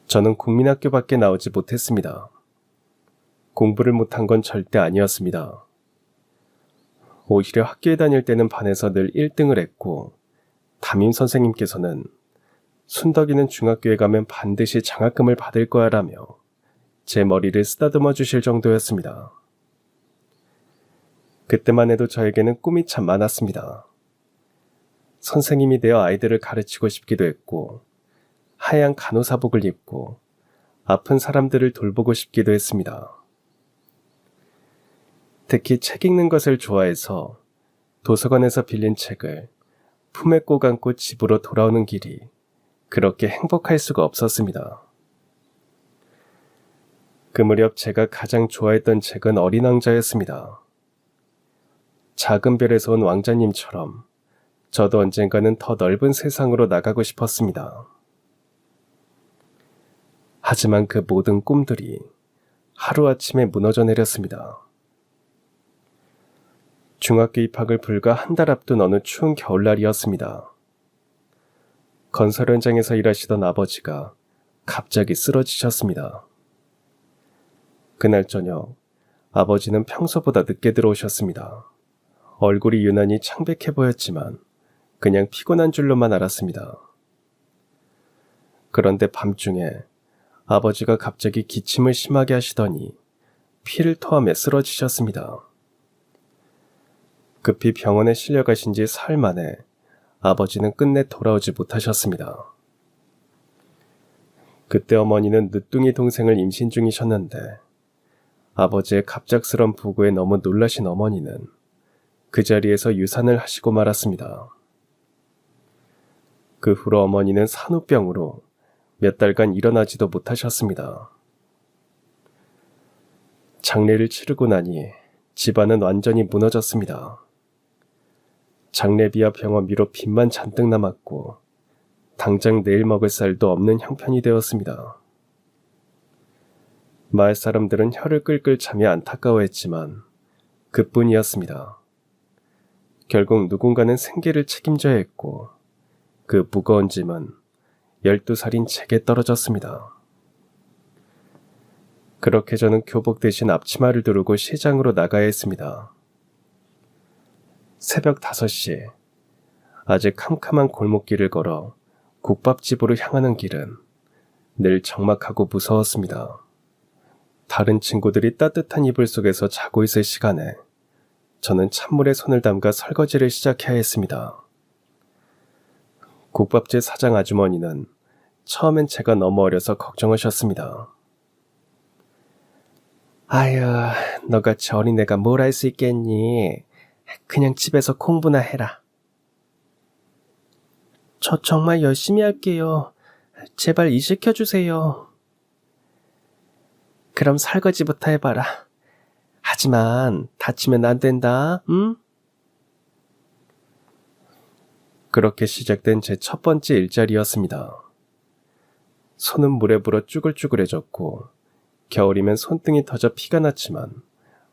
저는 국민학교밖에 나오지 못했습니다. 공부를 못한 건 절대 아니었습니다. 오히려 학교에 다닐 때는 반에서 늘 1등을 했고, 담임 선생님께서는 순덕이는 중학교에 가면 반드시 장학금을 받을 거야 라며 제 머리를 쓰다듬어 주실 정도였습니다. 그때만 해도 저에게는 꿈이 참 많았습니다. 선생님이 되어 아이들을 가르치고 싶기도 했고, 하얀 간호사복을 입고 아픈 사람들을 돌보고 싶기도 했습니다. 특히 책 읽는 것을 좋아해서 도서관에서 빌린 책을 품에 꼭 안고 집으로 돌아오는 길이 그렇게 행복할 수가 없었습니다. 그 무렵 제가 가장 좋아했던 책은 어린 왕자였습니다. 작은 별에서 온 왕자님처럼 저도 언젠가는 더 넓은 세상으로 나가고 싶었습니다. 하지만 그 모든 꿈들이 하루아침에 무너져 내렸습니다. 중학교 입학을 불과 한 달 앞둔 어느 추운 겨울날이었습니다. 건설 현장에서 일하시던 아버지가 갑자기 쓰러지셨습니다. 그날 저녁 아버지는 평소보다 늦게 들어오셨습니다. 얼굴이 유난히 창백해 보였지만 그냥 피곤한 줄로만 알았습니다. 그런데 밤중에 아버지가 갑자기 기침을 심하게 하시더니 피를 토하며 쓰러지셨습니다. 급히 병원에 실려가신 지 사흘 만에 아버지는 끝내 돌아오지 못하셨습니다. 그때 어머니는 늦둥이 동생을 임신 중이셨는데 아버지의 갑작스런 부고에 너무 놀라신 어머니는 그 자리에서 유산을 하시고 말았습니다. 그 후로 어머니는 산후병으로 몇 달간 일어나지도 못하셨습니다. 장례를 치르고 나니 집안은 완전히 무너졌습니다. 장례비와 병원비로 빚만 잔뜩 남았고 당장 내일 먹을 쌀도 없는 형편이 되었습니다. 마을 사람들은 혀를 끌끌 차며 안타까워했지만 그뿐이었습니다. 결국 누군가는 생계를 책임져야 했고 그 무거운 짐은 12살인 제게 떨어졌습니다. 그렇게 저는 교복 대신 앞치마를 두르고 시장으로 나가야 했습니다. 새벽 5시, 아직 캄캄한 골목길을 걸어 국밥집으로 향하는 길은 늘 적막하고 무서웠습니다. 다른 친구들이 따뜻한 이불 속에서 자고 있을 시간에 저는 찬물에 손을 담가 설거지를 시작해야 했습니다. 국밥집 사장 아주머니는 처음엔 제가 너무 어려서 걱정하셨습니다. 아유, 너같이 어린애가 뭘 할 수 있겠니? 그냥 집에서 공부나 해라. 저 정말 열심히 할게요. 제발 일 시켜주세요. 그럼 설거지부터 해봐라. 하지만 다치면 안 된다, 응? 그렇게 시작된 제 첫 번째 일자리였습니다. 손은 물에 불어 쭈글쭈글해졌고 겨울이면 손등이 터져 피가 났지만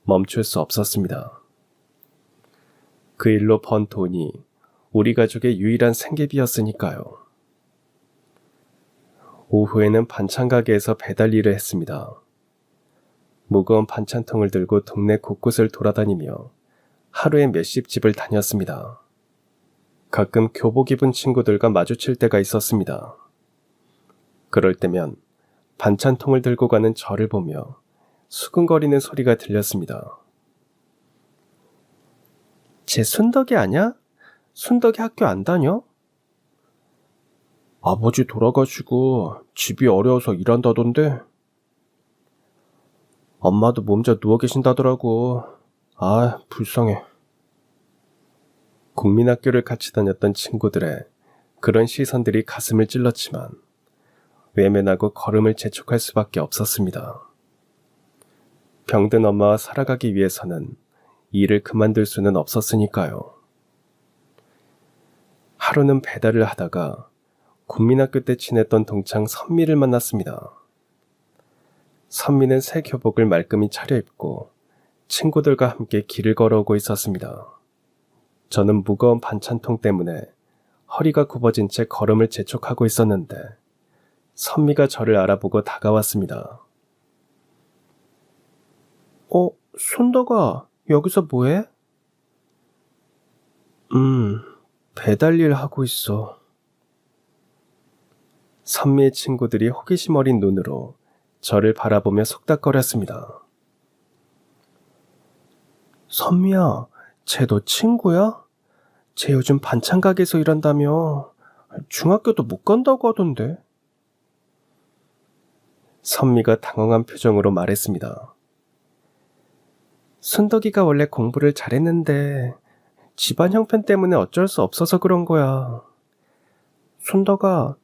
멈출 수 없었습니다. 그 일로 번 돈이 우리 가족의 유일한 생계비였으니까요. 오후에는 반찬 가게에서 배달 일을 했습니다. 무거운 반찬통을 들고 동네 곳곳을 돌아다니며 하루에 몇십 집을 다녔습니다. 가끔 교복 입은 친구들과 마주칠 때가 있었습니다. 그럴 때면 반찬통을 들고 가는 저를 보며 수근거리는 소리가 들렸습니다. 쟤 순덕이 아냐? 순덕이 학교 안 다녀? 아버지 돌아가시고 집이 어려워서 일한다던데. 엄마도 몸져 누워 계신다더라고. 아, 불쌍해. 국민학교를 같이 다녔던 친구들의 그런 시선들이 가슴을 찔렀지만 외면하고 걸음을 재촉할 수밖에 없었습니다. 병든 엄마와 살아가기 위해서는 일을 그만둘 수는 없었으니까요. 하루는 배달을 하다가 국민학교 때 친했던 동창 선미를 만났습니다. 선미는 새 교복을 말끔히 차려입고 친구들과 함께 길을 걸어오고 있었습니다. 저는 무거운 반찬통 때문에 허리가 굽어진 채 걸음을 재촉하고 있었는데 선미가 저를 알아보고 다가왔습니다. 순덕아, 여기서 뭐해? 배달일 하고 있어. 선미의 친구들이 호기심 어린 눈으로 저를 바라보며 속닥거렸습니다. 선미야, 쟤 너 친구야? 쟤 요즘 반찬 가게에서 일한다며. 중학교도 못 간다고 하던데. 선미가 당황한 표정으로 말했습니다. 순덕이가 원래 공부를 잘했는데 집안 형편 때문에 어쩔 수 없어서 그런 거야. 순덕아,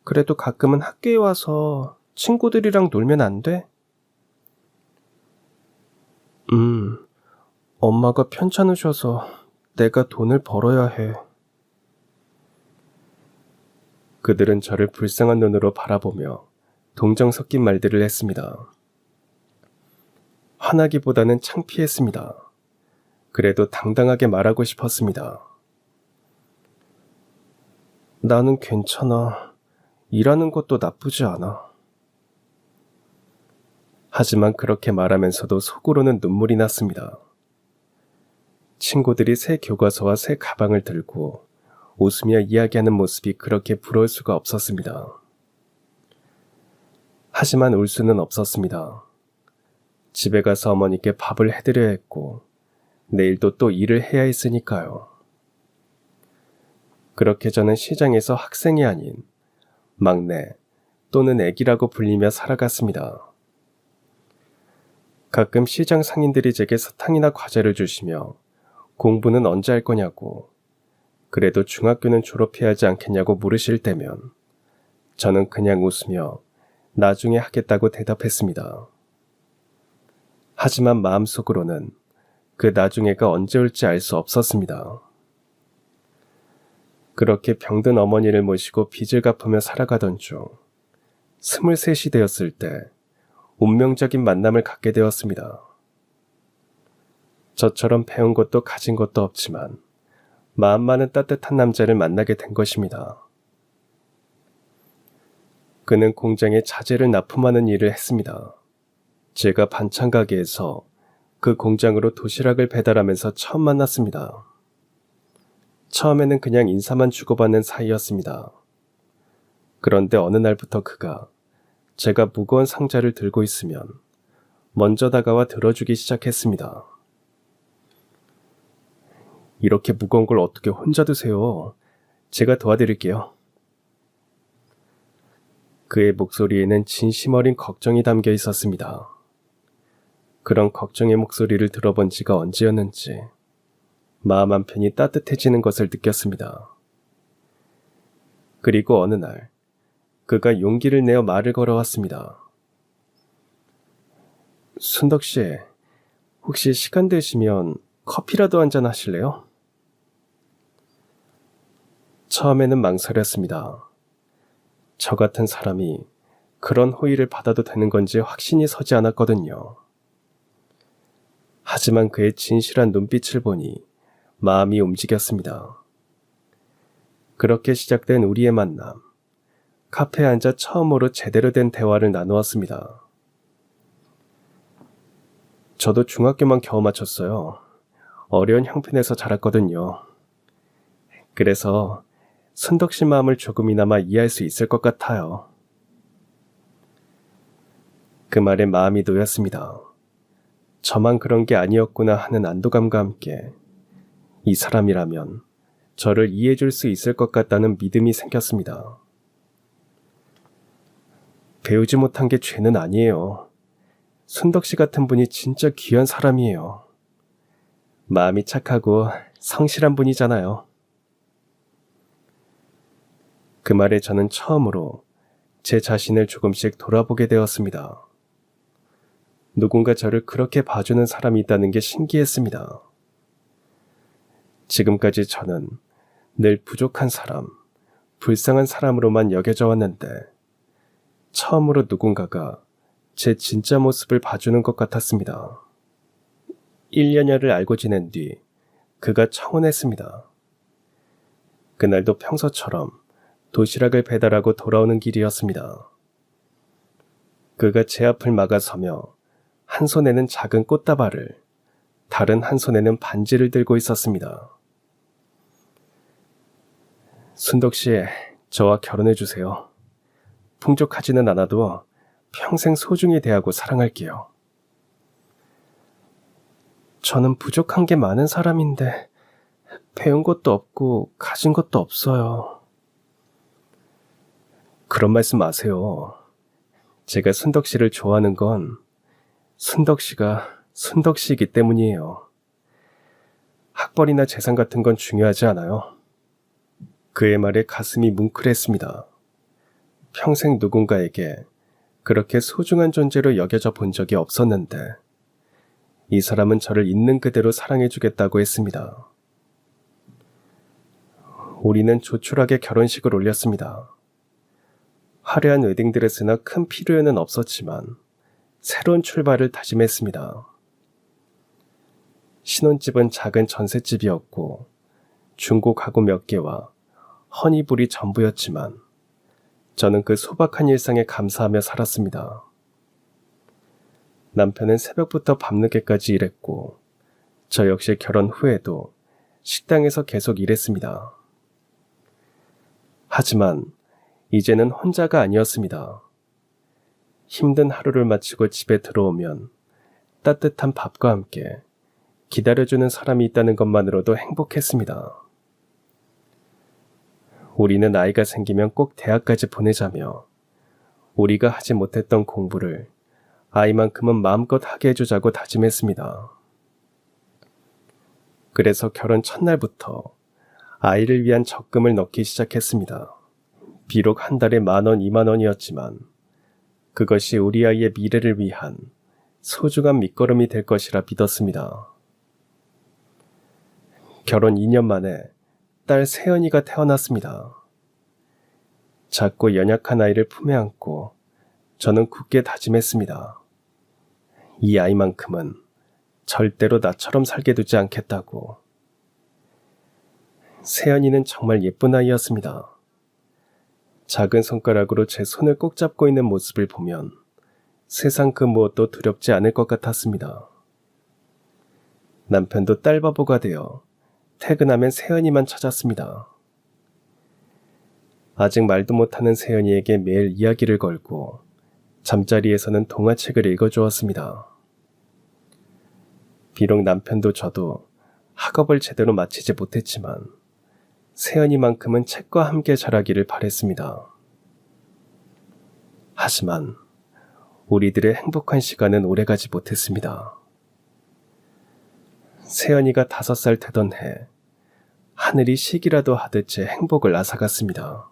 그래도 가끔은 학교에 와서 친구들이랑 놀면 안 돼? 엄마가 편찮으셔서 내가 돈을 벌어야 해. 그들은 저를 불쌍한 눈으로 바라보며 동정 섞인 말들을 했습니다. 화나기보다는 창피했습니다. 그래도 당당하게 말하고 싶었습니다. 나는 괜찮아. 일하는 것도 나쁘지 않아. 하지만 그렇게 말하면서도 속으로는 눈물이 났습니다. 친구들이 새 교과서와 새 가방을 들고 웃으며 이야기하는 모습이 그렇게 부러울 수가 없었습니다. 하지만 울 수는 없었습니다. 집에 가서 어머니께 밥을 해드려야 했고 내일도 또 일을 해야 했으니까요. 그렇게 저는 시장에서 학생이 아닌 막내 또는 애기라고 불리며 살아갔습니다. 가끔 시장 상인들이 제게 사탕이나 과자를 주시며 공부는 언제 할 거냐고, 그래도 중학교는 졸업해야 하지 않겠냐고 물으실 때면 저는 그냥 웃으며 나중에 하겠다고 대답했습니다. 하지만 마음속으로는 그 나중에가 언제 올지 알 수 없었습니다. 그렇게 병든 어머니를 모시고 빚을 갚으며 살아가던 중 23이 되었을 때 운명적인 만남을 갖게 되었습니다. 저처럼 배운 것도 가진 것도 없지만 마음만은 따뜻한 남자를 만나게 된 것입니다. 그는 공장에 자재를 납품하는 일을 했습니다. 제가 반찬 가게에서 그 공장으로 도시락을 배달하면서 처음 만났습니다. 처음에는 그냥 인사만 주고받는 사이였습니다. 그런데 어느 날부터 그가 제가 무거운 상자를 들고 있으면 먼저 다가와 들어주기 시작했습니다. 이렇게 무거운 걸 어떻게 혼자 드세요? 제가 도와드릴게요. 그의 목소리에는 진심 어린 걱정이 담겨 있었습니다. 그런 걱정의 목소리를 들어본 지가 언제였는지 마음 한편이 따뜻해지는 것을 느꼈습니다. 그리고 어느 날 그가 용기를 내어 말을 걸어왔습니다. 순덕 씨, 혹시 시간 되시면 커피라도 한잔 하실래요? 처음에는 망설였습니다. 저 같은 사람이 그런 호의를 받아도 되는 건지 확신이 서지 않았거든요. 하지만 그의 진실한 눈빛을 보니 마음이 움직였습니다. 그렇게 시작된 우리의 만남. 카페에 앉아 처음으로 제대로 된 대화를 나누었습니다. 저도 중학교만 겨우 마쳤어요. 어려운 형편에서 자랐거든요. 그래서 순덕 씨 마음을 조금이나마 이해할 수 있을 것 같아요. 그 말에 마음이 놓였습니다. 저만 그런 게 아니었구나 하는 안도감과 함께 이 사람이라면 저를 이해해 줄 수 있을 것 같다는 믿음이 생겼습니다. 배우지 못한 게 죄는 아니에요. 순덕 씨 같은 분이 진짜 귀한 사람이에요. 마음이 착하고 성실한 분이잖아요. 그 말에 저는 처음으로 제 자신을 조금씩 돌아보게 되었습니다. 누군가 저를 그렇게 봐주는 사람이 있다는 게 신기했습니다. 지금까지 저는 늘 부족한 사람, 불쌍한 사람으로만 여겨져 왔는데 처음으로 누군가가 제 진짜 모습을 봐주는 것 같았습니다. 1년여를 알고 지낸 뒤 그가 청혼했습니다. 그날도 평소처럼 도시락을 배달하고 돌아오는 길이었습니다. 그가 제 앞을 막아서며 한 손에는 작은 꽃다발을, 다른 한 손에는 반지를 들고 있었습니다. 순덕 씨, 저와 결혼해 주세요. 풍족하지는 않아도 평생 소중히 대하고 사랑할게요. 저는 부족한 게 많은 사람인데 배운 것도 없고 가진 것도 없어요. 그런 말씀 마세요. 제가 순덕 씨를 좋아하는 건 순덕 씨가 순덕 씨이기 때문이에요. 학벌이나 재산 같은 건 중요하지 않아요. 그의 말에 가슴이 뭉클했습니다. 평생 누군가에게 그렇게 소중한 존재로 여겨져 본 적이 없었는데 이 사람은 저를 있는 그대로 사랑해주겠다고 했습니다. 우리는 조촐하게 결혼식을 올렸습니다. 화려한 웨딩드레스나 큰 필요에는 없었지만 새로운 출발을 다짐했습니다. 신혼집은 작은 전셋집이었고 중고 가구 몇 개와 허니불이 전부였지만 저는 그 소박한 일상에 감사하며 살았습니다. 남편은 새벽부터 밤늦게까지 일했고 저 역시 결혼 후에도 식당에서 계속 일했습니다. 하지만 이제는 혼자가 아니었습니다. 힘든 하루를 마치고 집에 들어오면 따뜻한 밥과 함께 기다려주는 사람이 있다는 것만으로도 행복했습니다. 우리는 아이가 생기면 꼭 대학까지 보내자며 우리가 하지 못했던 공부를 아이만큼은 마음껏 하게 해주자고 다짐했습니다. 그래서 결혼 첫날부터 아이를 위한 적금을 넣기 시작했습니다. 비록 한 달에 10,000원, 20,000원이었지만 그것이 우리 아이의 미래를 위한 소중한 밑거름이 될 것이라 믿었습니다. 결혼 2년 만에 딸 세연이가 태어났습니다. 작고 연약한 아이를 품에 안고 저는 굳게 다짐했습니다. 이 아이만큼은 절대로 나처럼 살게 두지 않겠다고. 세연이는 정말 예쁜 아이였습니다. 작은 손가락으로 제 손을 꼭 잡고 있는 모습을 보면 세상 그 무엇도 두렵지 않을 것 같았습니다. 남편도 딸 바보가 되어 퇴근하면 세연이만 찾았습니다. 아직 말도 못하는 세연이에게 매일 이야기를 걸고 잠자리에서는 동화책을 읽어주었습니다. 비록 남편도 저도 학업을 제대로 마치지 못했지만 세연이만큼은 책과 함께 자라기를 바랬습니다. 하지만 우리들의 행복한 시간은 오래가지 못했습니다. 세연이가 5살 되던 해 하늘이 시기라도 하듯 제 행복을 앗아갔습니다.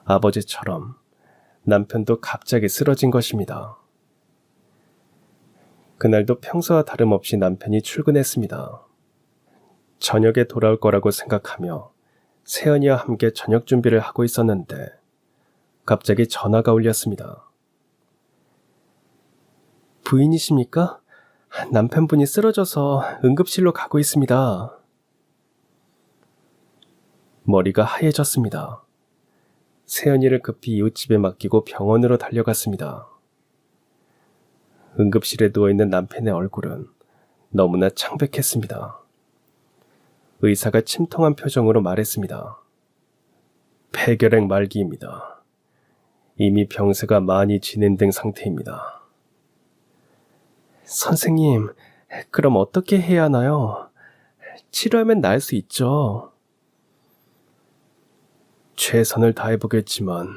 아버지처럼 남편도 갑자기 쓰러진 것입니다. 그날도 평소와 다름없이 남편이 출근했습니다. 저녁에 돌아올 거라고 생각하며 세연이와 함께 저녁 준비를 하고 있었는데 갑자기 전화가 울렸습니다. 부인이십니까? 남편분이 쓰러져서 응급실로 가고 있습니다. 머리가 하얘졌습니다. 세연이를 급히 이웃집에 맡기고 병원으로 달려갔습니다. 응급실에 누워있는 남편의 얼굴은 너무나 창백했습니다. 의사가 침통한 표정으로 말했습니다. 폐결핵 말기입니다. 이미 병세가 많이 진행된 상태입니다. 선생님, 그럼 어떻게 해야 하나요? 치료하면 나을 수 있죠. 최선을 다해보겠지만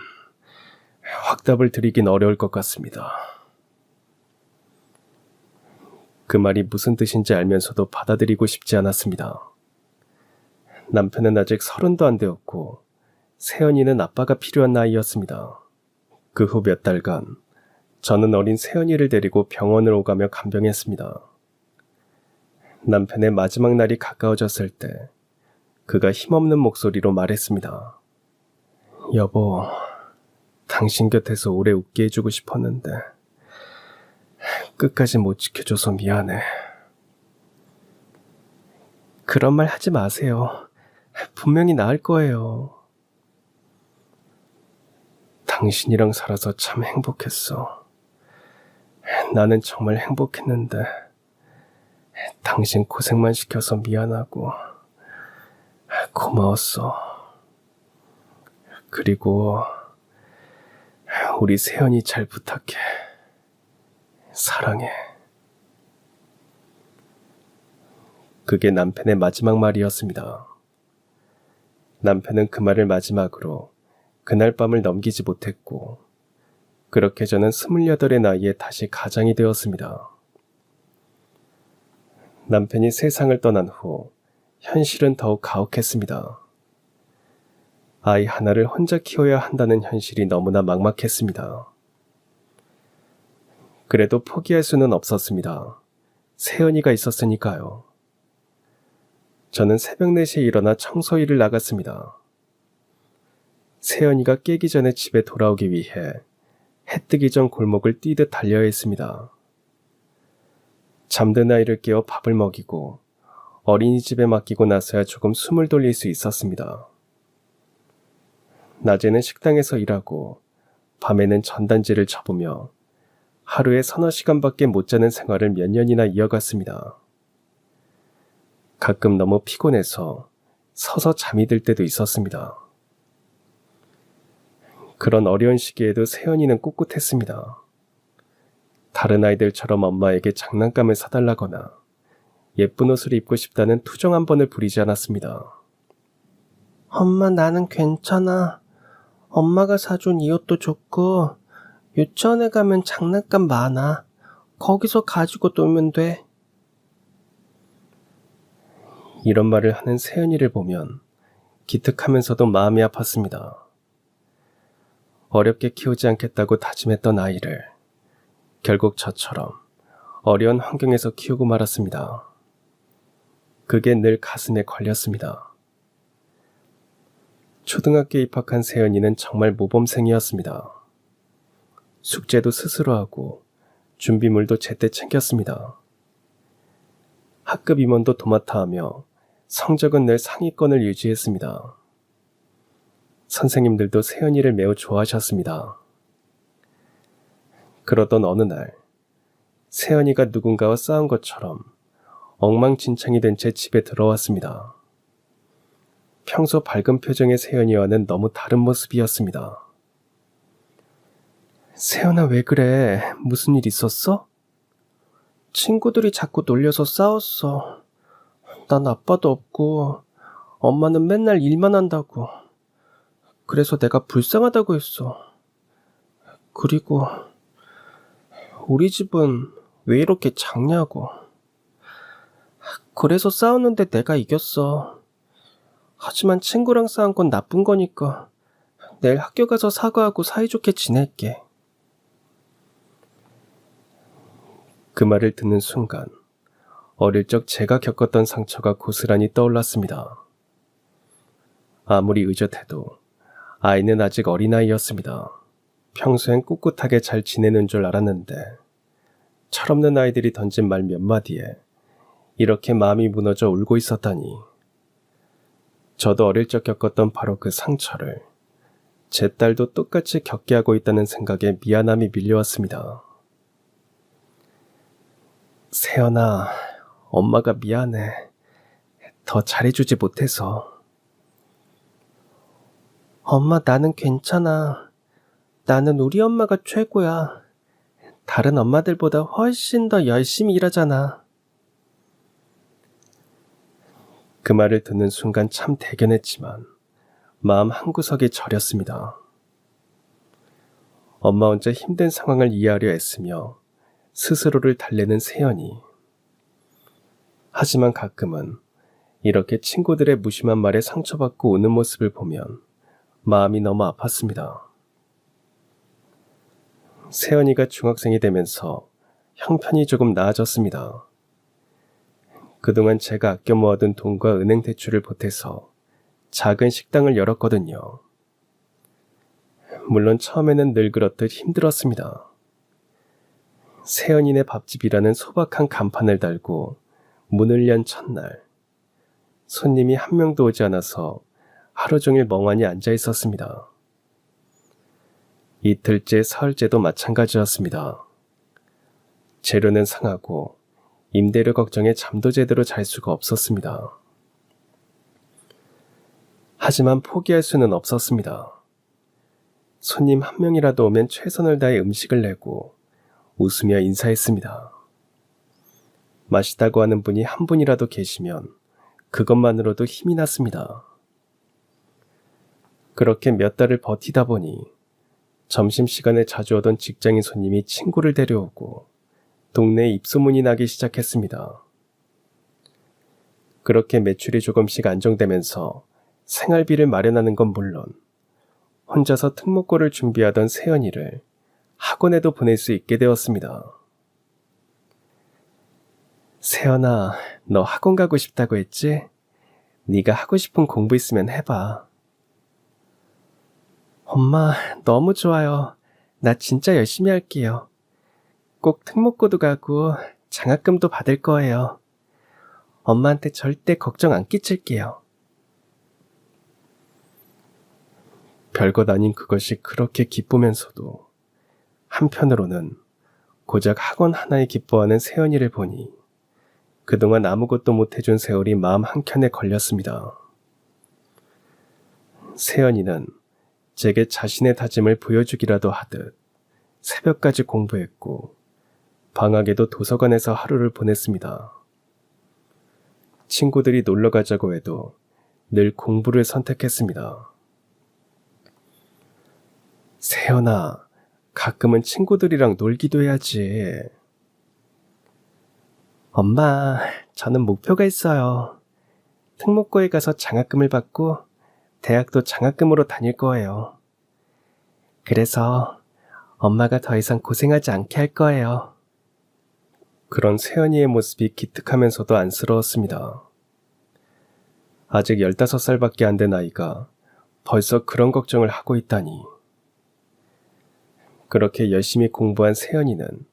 확답을 드리긴 어려울 것 같습니다. 그 말이 무슨 뜻인지 알면서도 받아들이고 싶지 않았습니다. 남편은 아직 30도 안 되었고 세연이는 아빠가 필요한 나이였습니다. 그 후 몇 달간 저는 어린 세연이를 데리고 병원을 오가며 간병했습니다. 남편의 마지막 날이 가까워졌을 때 그가 힘없는 목소리로 말했습니다. 여보, 당신 곁에서 오래 웃게 해주고 싶었는데 끝까지 못 지켜줘서 미안해. 그런 말 하지 마세요. 분명히 나을 거예요. 당신이랑 살아서 참 행복했어. 나는 정말 행복했는데 당신 고생만 시켜서 미안하고 고마웠어. 그리고 우리 세연이 잘 부탁해. 사랑해. 그게 남편의 마지막 말이었습니다. 남편은 그 말을 마지막으로 그날 밤을 넘기지 못했고, 그렇게 저는 28의 나이에 다시 가장이 되었습니다. 남편이 세상을 떠난 후 현실은 더욱 가혹했습니다. 아이 하나를 혼자 키워야 한다는 현실이 너무나 막막했습니다. 그래도 포기할 수는 없었습니다. 세연이가 있었으니까요. 저는 새벽 4시에 일어나 청소일을 나갔습니다. 세연이가 깨기 전에 집에 돌아오기 위해 해 뜨기 전 골목을 뛰듯 달려야 했습니다. 잠든 아이를 깨워 밥을 먹이고 어린이집에 맡기고 나서야 조금 숨을 돌릴 수 있었습니다. 낮에는 식당에서 일하고 밤에는 전단지를 접으며 하루에 서너 시간밖에 못 자는 생활을 몇 년이나 이어갔습니다. 가끔 너무 피곤해서 서서 잠이 들 때도 있었습니다. 그런 어려운 시기에도 세연이는 꿋꿋했습니다. 다른 아이들처럼 엄마에게 장난감을 사달라거나 예쁜 옷을 입고 싶다는 투정 한 번을 부리지 않았습니다. 엄마, 나는 괜찮아. 엄마가 사준 이 옷도 좋고 유치원에 가면 장난감 많아. 거기서 가지고 놀면 돼. 이런 말을 하는 세연이를 보면 기특하면서도 마음이 아팠습니다. 어렵게 키우지 않겠다고 다짐했던 아이를 결국 저처럼 어려운 환경에서 키우고 말았습니다. 그게 늘 가슴에 걸렸습니다. 초등학교에 입학한 세연이는 정말 모범생이었습니다. 숙제도 스스로 하고 준비물도 제때 챙겼습니다. 학급 임원도 도맡아 하며 성적은 늘 상위권을 유지했습니다. 선생님들도 세연이를 매우 좋아하셨습니다. 그러던 어느 날 세연이가 누군가와 싸운 것처럼 엉망진창이 된 채 집에 들어왔습니다. 평소 밝은 표정의 세연이와는 너무 다른 모습이었습니다. 세연아, 왜 그래? 무슨 일 있었어? 친구들이 자꾸 놀려서 싸웠어. 난 아빠도 없고 엄마는 맨날 일만 한다고. 그래서 내가 불쌍하다고 했어. 그리고 우리 집은 왜 이렇게 작냐고. 그래서 싸웠는데 내가 이겼어. 하지만 친구랑 싸운 건 나쁜 거니까 내일 학교 가서 사과하고 사이좋게 지낼게. 그 말을 듣는 순간 어릴 적 제가 겪었던 상처가 고스란히 떠올랐습니다. 아무리 의젓해도 아이는 아직 어린아이였습니다. 평소엔 꿋꿋하게 잘 지내는 줄 알았는데 철없는 아이들이 던진 말 몇 마디에 이렇게 마음이 무너져 울고 있었다니. 저도 어릴 적 겪었던 바로 그 상처를 제 딸도 똑같이 겪게 하고 있다는 생각에 미안함이 밀려왔습니다. 세연아, 엄마가 미안해. 더 잘해주지 못해서. 엄마, 나는 괜찮아. 나는 우리 엄마가 최고야. 다른 엄마들보다 훨씬 더 열심히 일하잖아. 그 말을 듣는 순간 참 대견했지만 마음 한구석이 저렸습니다. 엄마 혼자 힘든 상황을 이해하려 애쓰며 스스로를 달래는 세연이. 하지만 가끔은 이렇게 친구들의 무심한 말에 상처받고 우는 모습을 보면 마음이 너무 아팠습니다. 세연이가 중학생이 되면서 형편이 조금 나아졌습니다. 그동안 제가 아껴 모아둔 돈과 은행 대출을 보태서 작은 식당을 열었거든요. 물론 처음에는 늘 그렇듯 힘들었습니다. 세연이네 밥집이라는 소박한 간판을 달고 문을 연 첫날, 손님이 한 명도 오지 않아서 하루 종일 멍하니 앉아 있었습니다. 이틀째, 사흘째도 마찬가지였습니다. 재료는 상하고 임대료 걱정에 잠도 제대로 잘 수가 없었습니다. 하지만 포기할 수는 없었습니다. 손님 한 명이라도 오면 최선을 다해 음식을 내고 웃으며 인사했습니다. 맛있다고 하는 분이 한 분이라도 계시면 그것만으로도 힘이 났습니다. 그렇게 몇 달을 버티다 보니 점심시간에 자주 오던 직장인 손님이 친구를 데려오고 동네에 입소문이 나기 시작했습니다. 그렇게 매출이 조금씩 안정되면서 생활비를 마련하는 건 물론 혼자서 특목고를 준비하던 세연이를 학원에도 보낼 수 있게 되었습니다. 세연아, 너 학원 가고 싶다고 했지? 네가 하고 싶은 공부 있으면 해봐. 엄마, 너무 좋아요. 나 진짜 열심히 할게요. 꼭 특목고도 가고 장학금도 받을 거예요. 엄마한테 절대 걱정 안 끼칠게요. 별것 아닌 그것이 그렇게 기쁘면서도 한편으로는 고작 학원 하나에 기뻐하는 세연이를 보니 그동안 아무것도 못해준 세월이 마음 한켠에 걸렸습니다. 세연이는 제게 자신의 다짐을 보여주기라도 하듯 새벽까지 공부했고 방학에도 도서관에서 하루를 보냈습니다. 친구들이 놀러 가자고 해도 늘 공부를 선택했습니다. 세연아, 가끔은 친구들이랑 놀기도 해야지. 엄마, 저는 목표가 있어요. 특목고에 가서 장학금을 받고 대학도 장학금으로 다닐 거예요. 그래서 엄마가 더 이상 고생하지 않게 할 거예요. 그런 세연이의 모습이 기특하면서도 안쓰러웠습니다. 아직 15살밖에 안 된 아이가 벌써 그런 걱정을 하고 있다니. 그렇게 열심히 공부한 세연이는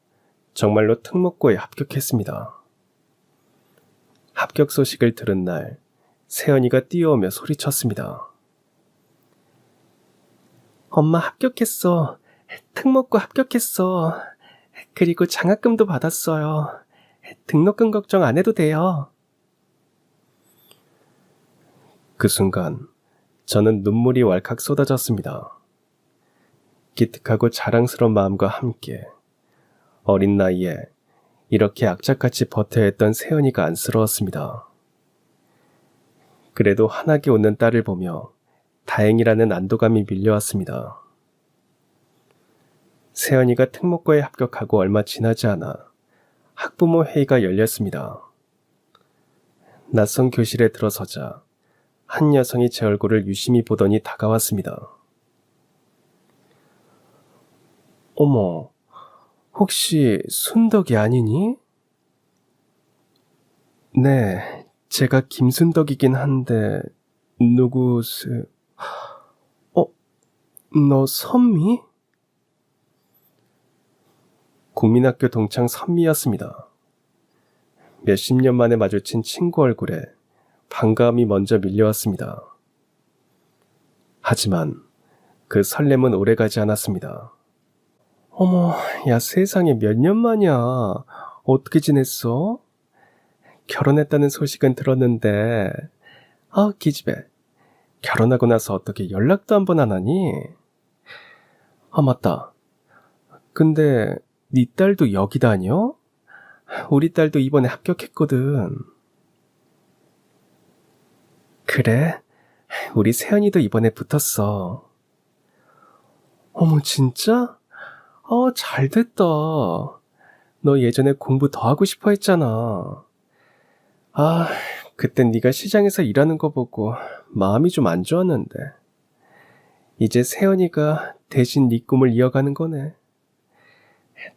정말로 특목고에 합격했습니다. 합격 소식을 들은 날, 세연이가 뛰어오며 소리쳤습니다. 엄마 합격했어. 특목고 합격했어. 그리고 장학금도 받았어요. 등록금 걱정 안 해도 돼요. 그 순간 저는 눈물이 왈칵 쏟아졌습니다. 기특하고 자랑스러운 마음과 함께 어린 나이에 이렇게 악착같이 버텨야 했던 세연이가 안쓰러웠습니다. 그래도 환하게 웃는 딸을 보며 다행이라는 안도감이 밀려왔습니다. 세연이가 특목고에 합격하고 얼마 지나지 않아 학부모 회의가 열렸습니다. 낯선 교실에 들어서자 한 여성이 제 얼굴을 유심히 보더니 다가왔습니다. 어머, 혹시 순덕이 아니니? 네, 제가 김순덕이긴 한데 누구세? 너 선미? 국민학교 동창 선미였습니다. 몇십 년 만에 마주친 친구 얼굴에 반가움이 먼저 밀려왔습니다. 하지만 그 설렘은 오래가지 않았습니다. 어머, 야 세상에 몇 년 만이야. 어떻게 지냈어? 결혼했다는 소식은 들었는데 기집애. 결혼하고 나서 어떻게 연락도 한 번 안 하니? 맞다. 근데 네 딸도 여기 다녀? 우리 딸도 이번에 합격했거든. 그래? 우리 세연이도 이번에 붙었어. 어머 진짜? 잘됐다. 너 예전에 공부 더 하고 싶어 했잖아. 그땐 네가 시장에서 일하는 거 보고 마음이 좀 안 좋았는데 이제 세연이가 대신 네 꿈을 이어가는 거네.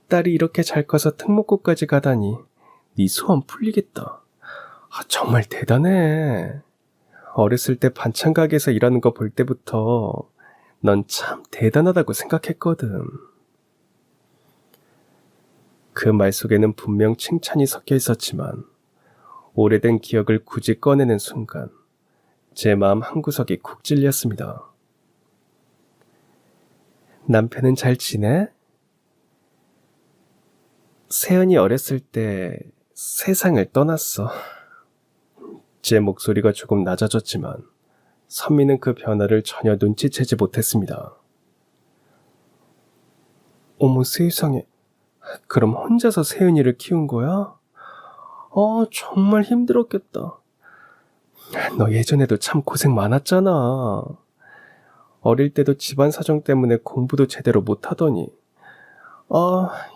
딸이 이렇게 잘 커서 특목고까지 가다니 네 소원 풀리겠다. 정말 대단해. 어렸을 때 반찬 가게에서 일하는 거 볼 때부터 넌 참 대단하다고 생각했거든. 그 말 속에는 분명 칭찬이 섞여 있었지만 오래된 기억을 굳이 꺼내는 순간 제 마음 한구석이 쿡 찔렸습니다. 남편은 잘 지내? 세연이 어렸을 때 세상을 떠났어. 제 목소리가 조금 낮아졌지만 선미는 그 변화를 전혀 눈치채지 못했습니다. 어머 세상에, 그럼 혼자서 세연이를 키운 거야? 정말 힘들었겠다. 너 예전에도 참 고생 많았잖아. 어릴 때도 집안 사정 때문에 공부도 제대로 못하더니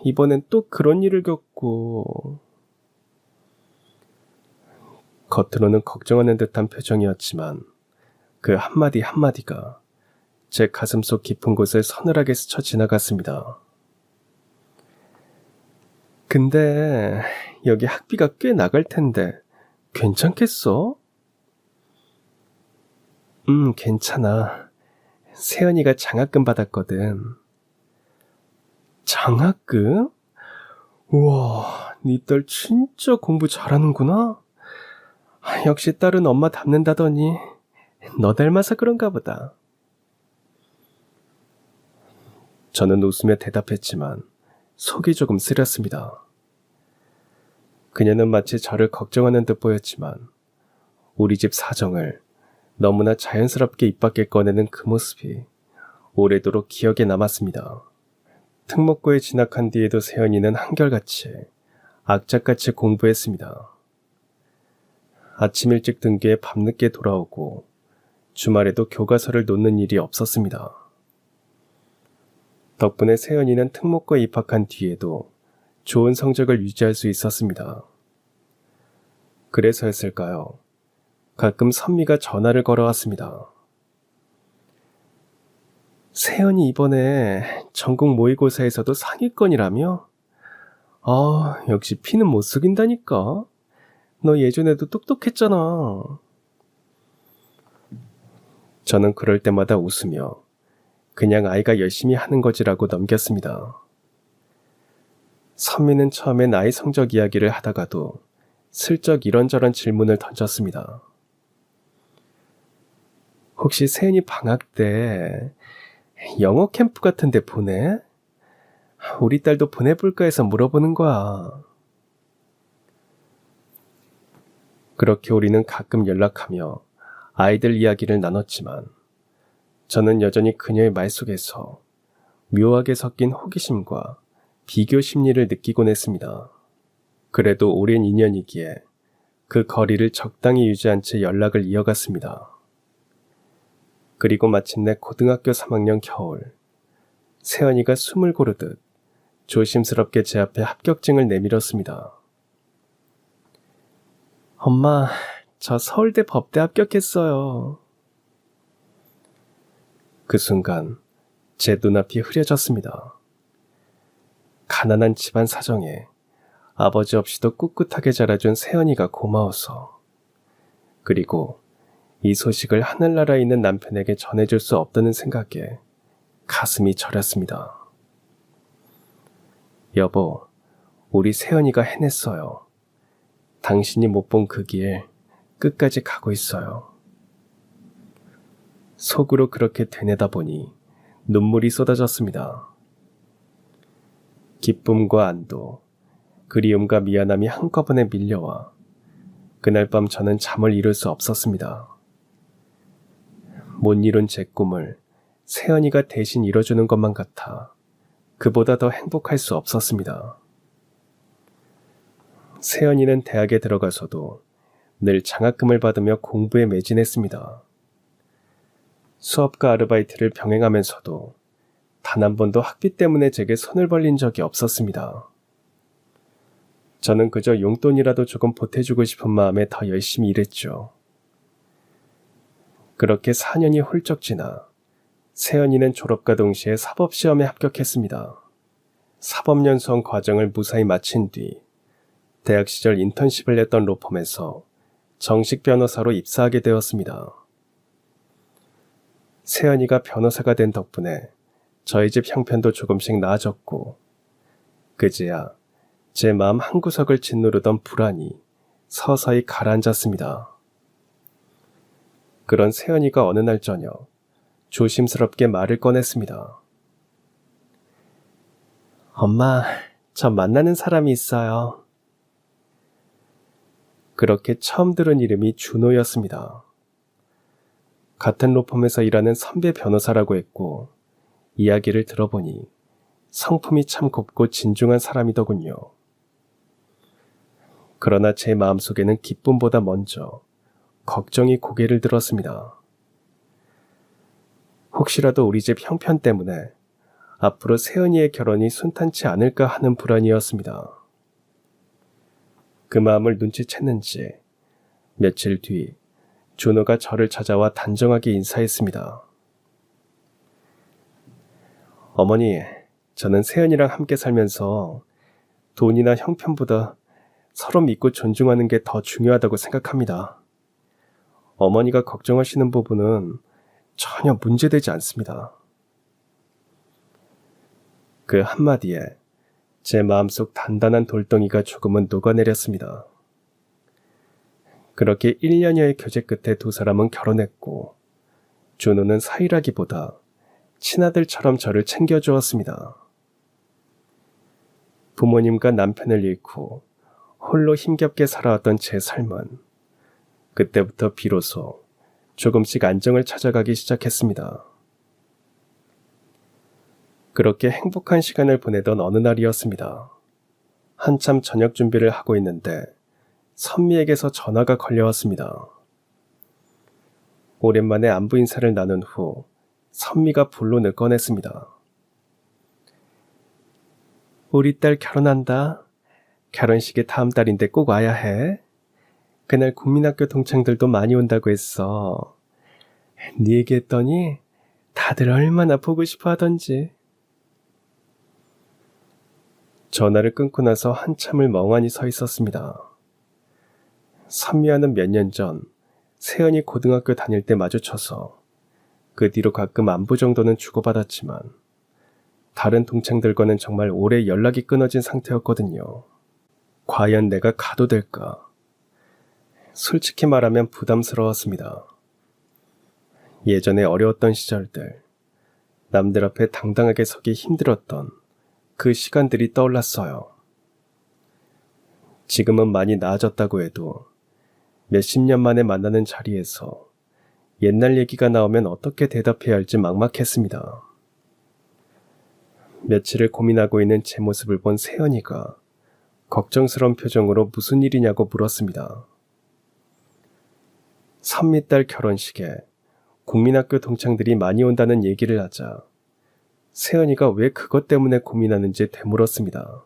이번엔 또 그런 일을 겪고. 겉으로는 걱정하는 듯한 표정이었지만 그 한마디 한마디가 제 가슴속 깊은 곳을 서늘하게 스쳐 지나갔습니다. 근데 여기 학비가 꽤 나갈 텐데 괜찮겠어? 괜찮아. 세연이가 장학금 받았거든. 장학금? 우와, 네 딸 진짜 공부 잘하는구나. 역시 딸은 엄마 닮는다더니 너 닮아서 그런가 보다. 저는 웃으며 대답했지만 속이 조금 쓰렸습니다. 그녀는 마치 저를 걱정하는 듯 보였지만 우리 집 사정을 너무나 자연스럽게 입 밖에 꺼내는 그 모습이 오래도록 기억에 남았습니다. 특목고에 진학한 뒤에도 세연이는 한결같이 악착같이 공부했습니다. 아침 일찍 등교해 밤늦게 돌아오고 주말에도 교과서를 놓는 일이 없었습니다. 덕분에 세연이는 특목고에 입학한 뒤에도 좋은 성적을 유지할 수 있었습니다. 그래서였을까요? 가끔 선미가 전화를 걸어왔습니다. 세연이 이번에 전국 모의고사에서도 상위권이라며? 역시 피는 못 속인다니까. 너 예전에도 똑똑했잖아. 저는 그럴 때마다 웃으며 그냥 아이가 열심히 하는 거지라고 넘겼습니다. 선미는 처음엔 아이 성적 이야기를 하다가도 슬쩍 이런저런 질문을 던졌습니다. 혹시 세연이 방학 때 영어 캠프 같은 데 보내? 우리 딸도 보내볼까 해서 물어보는 거야. 그렇게 우리는 가끔 연락하며 아이들 이야기를 나눴지만 저는 여전히 그녀의 말 속에서 묘하게 섞인 호기심과 비교 심리를 느끼곤 했습니다. 그래도 오랜 인연이기에 그 거리를 적당히 유지한 채 연락을 이어갔습니다. 그리고 마침내 고등학교 3학년 겨울, 세연이가 숨을 고르듯 조심스럽게 제 앞에 합격증을 내밀었습니다. 엄마, 저 서울대 법대 합격했어요. 그 순간 제 눈앞이 흐려졌습니다. 가난한 집안 사정에 아버지 없이도 꿋꿋하게 자라준 세연이가 고마워서, 그리고 이 소식을 하늘나라에 있는 남편에게 전해줄 수 없다는 생각에 가슴이 저렸습니다. 여보, 우리 세연이가 해냈어요. 당신이 못 본 그 길 끝까지 가고 있어요. 속으로 그렇게 되뇌다 보니 눈물이 쏟아졌습니다. 기쁨과 안도, 그리움과 미안함이 한꺼번에 밀려와 그날 밤 저는 잠을 이룰 수 없었습니다. 못 이룬 제 꿈을 세연이가 대신 이뤄주는 것만 같아 그보다 더 행복할 수 없었습니다. 세연이는 대학에 들어가서도 늘 장학금을 받으며 공부에 매진했습니다. 수업과 아르바이트를 병행하면서도 단 한 번도 학비 때문에 제게 손을 벌린 적이 없었습니다. 저는 그저 용돈이라도 조금 보태주고 싶은 마음에 더 열심히 일했죠. 그렇게 4년이 훌쩍 지나 세연이는 졸업과 동시에 사법시험에 합격했습니다. 사법연수원 과정을 무사히 마친 뒤 대학 시절 인턴십을 했던 로펌에서 정식 변호사로 입사하게 되었습니다. 세연이가 변호사가 된 덕분에 저희 집 형편도 조금씩 나아졌고 그제야 제 마음 한구석을 짓누르던 불안이 서서히 가라앉았습니다. 그런 세연이가 어느 날 저녁 조심스럽게 말을 꺼냈습니다. 엄마, 저 만나는 사람이 있어요. 그렇게 처음 들은 이름이 준호였습니다. 같은 로펌에서 일하는 선배 변호사라고 했고, 이야기를 들어보니 성품이 참 곱고 진중한 사람이더군요. 그러나 제 마음속에는 기쁨보다 먼저 걱정이 고개를 들었습니다. 혹시라도 우리 집 형편 때문에 앞으로 세은이의 결혼이 순탄치 않을까 하는 불안이었습니다. 그 마음을 눈치챘는지 며칠 뒤 준호가 저를 찾아와 단정하게 인사했습니다. 어머니, 저는 세은이랑 함께 살면서 돈이나 형편보다 서로 믿고 존중하는 게 더 중요하다고 생각합니다. 어머니가 걱정하시는 부분은 전혀 문제되지 않습니다. 그 한마디에 제 마음속 단단한 돌덩이가 조금은 녹아내렸습니다. 그렇게 1년여의 교제 끝에 두 사람은 결혼했고, 준호는 사이라기보다 친아들처럼 저를 챙겨주었습니다. 부모님과 남편을 잃고 홀로 힘겹게 살아왔던 제 삶은 그때부터 비로소 조금씩 안정을 찾아가기 시작했습니다. 그렇게 행복한 시간을 보내던 어느 날이었습니다. 한참 저녁 준비를 하고 있는데 선미에게서 전화가 걸려왔습니다. 오랜만에 안부 인사를 나눈 후 선미가 본론을 꺼냈습니다. 우리 딸 결혼한다. 결혼식이 다음 달인데 꼭 와야 해. 그날 국민학교 동창들도 많이 온다고 했어. 네 얘기했더니 다들 얼마나 보고 싶어 하던지. 전화를 끊고 나서 한참을 멍하니 서 있었습니다. 선미와는 몇 년 전 세연이 고등학교 다닐 때 마주쳐서 그 뒤로 가끔 안부 정도는 주고받았지만 다른 동창들과는 정말 오래 연락이 끊어진 상태였거든요. 과연 내가 가도 될까? 솔직히 말하면 부담스러웠습니다. 예전에 어려웠던 시절들, 남들 앞에 당당하게 서기 힘들었던 그 시간들이 떠올랐어요. 지금은 많이 나아졌다고 해도 몇십 년 만에 만나는 자리에서 옛날 얘기가 나오면 어떻게 대답해야 할지 막막했습니다. 며칠을 고민하고 있는 제 모습을 본 세연이가 걱정스러운 표정으로 무슨 일이냐고 물었습니다. 선미 딸 결혼식에 국민학교 동창들이 많이 온다는 얘기를 하자 세연이가 왜 그것 때문에 고민하는지 되물었습니다.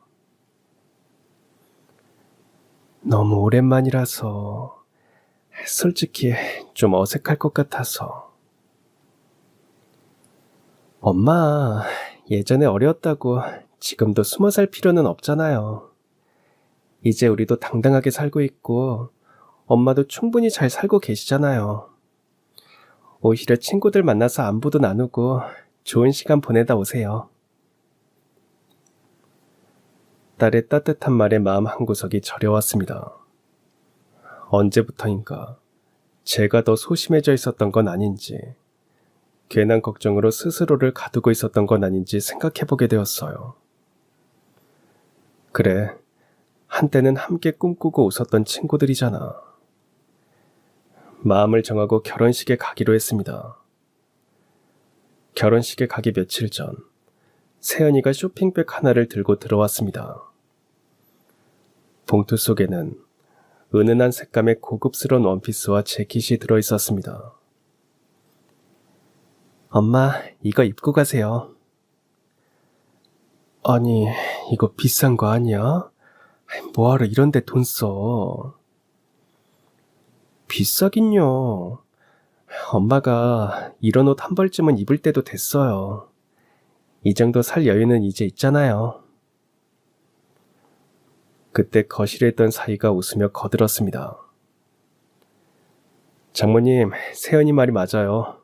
너무 오랜만이라서 솔직히 좀 어색할 것 같아서. 엄마, 예전에 어려웠다고 지금도 숨어 살 필요는 없잖아요. 이제 우리도 당당하게 살고 있고 엄마도 충분히 잘 살고 계시잖아요. 오히려 친구들 만나서 안부도 나누고 좋은 시간 보내다 오세요. 딸의 따뜻한 말에 마음 한구석이 저려왔습니다. 언제부터인가 제가 더 소심해져 있었던 건 아닌지, 괜한 걱정으로 스스로를 가두고 있었던 건 아닌지 생각해보게 되었어요. 그래, 한때는 함께 꿈꾸고 웃었던 친구들이잖아. 마음을 정하고 결혼식에 가기로 했습니다. 결혼식에 가기 며칠 전, 세연이가 쇼핑백 하나를 들고 들어왔습니다. 봉투 속에는 은은한 색감의 고급스러운 원피스와 재킷이 들어있었습니다. 엄마, 이거 입고 가세요. 아니, 이거 비싼 거 아니야? 뭐하러 이런 데 돈 써? 비싸긴요. 엄마가 이런 옷 한 벌쯤은 입을 때도 됐어요. 이 정도 살 여유는 이제 있잖아요. 그때 거실에 있던 사위가 웃으며 거들었습니다. 장모님, 세연이 말이 맞아요.